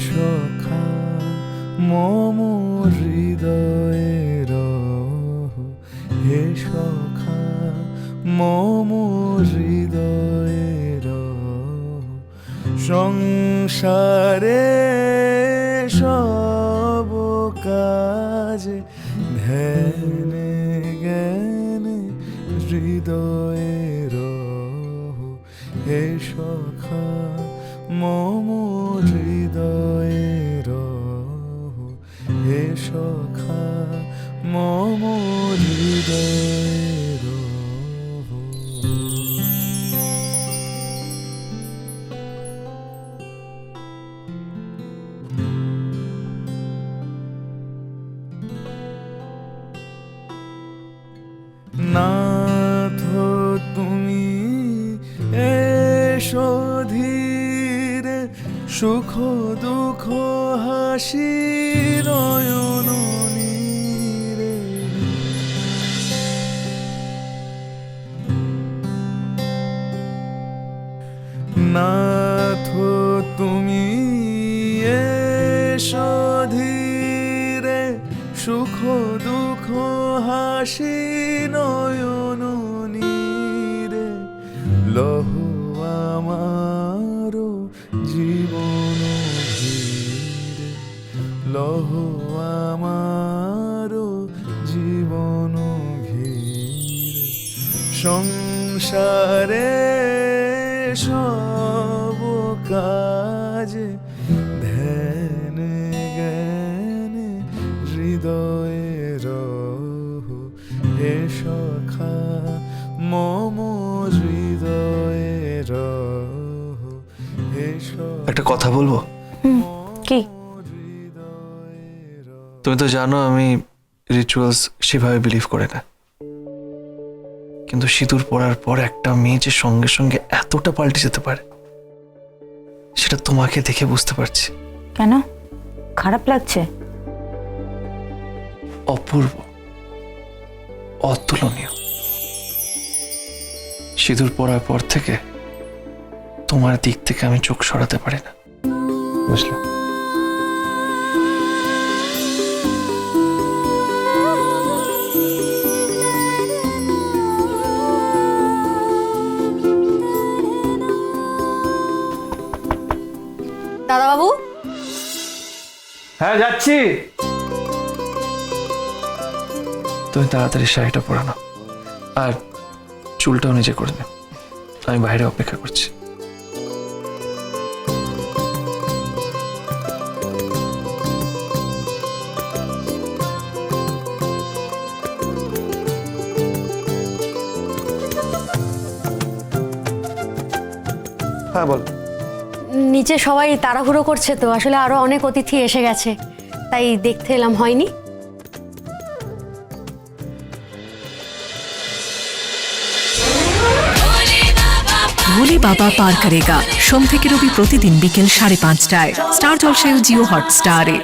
সখা মম হৃদয়ের হে সখা মম হৃদয়ের সংসারে সব কাজে ধ্যানে জ্ঞানে হৃদয়ের হে সখা মম হৃদয়ের হে সখা মম হৃদয়ের নাথ তুমি এসো ধীরে সুখ দুঃখ হাসি নয়ন নীরে নাথ তুমি এসো ধীরে সুখ দুঃখ হাসি নয়ন নীরে লহ আমার জীবন ঘিরে লহ আমার জীবন ঘিরে সংসারে সব কাজে ধ্যানে জ্ঞানে হৃদয়ের হে সখা মম হৃদয়ের হে সখা। একটা কথা বলবো? কি? তুমি তো জানো আমি রিচুয়ালস সেভাবে বিলিভ করে না, কিন্তু সিঁদুর পরার পর একটা মেয়ে যে সঙ্গে সঙ্গে এতটা পাল্টে যেতে পারে সেটা তোমাকে দেখে বুঝতে পারছি। কেন খারাপ লাগছে? অপূর্ব, অতুলনীয়। সিঁদুর পরার পর থেকে তোমার দিক থেকে আমি চোখ সরাতে পারি না, বুঝলে? দাদাবাবু, হ্যাঁ যাচ্ছি। তুমি তাড়াতাড়ি শাড়িটা পরানো আর চুলটাও নিজে করে নে, আমি বাইরে অপেক্ষা করছি। হ্যাঁ বল। নিচে সবাই তাড়াহুড়ো করছে তো, আসলে আরো অনেক অতিথি এসে গেছে, তাই দেখতে এলাম। হয়নি? ভোলে বাবা পার করেগা সোম থেকে রবি প্রতিদিন বিকেল 5:30টায় স্টার জলসায় ও জিও হটস্টারে।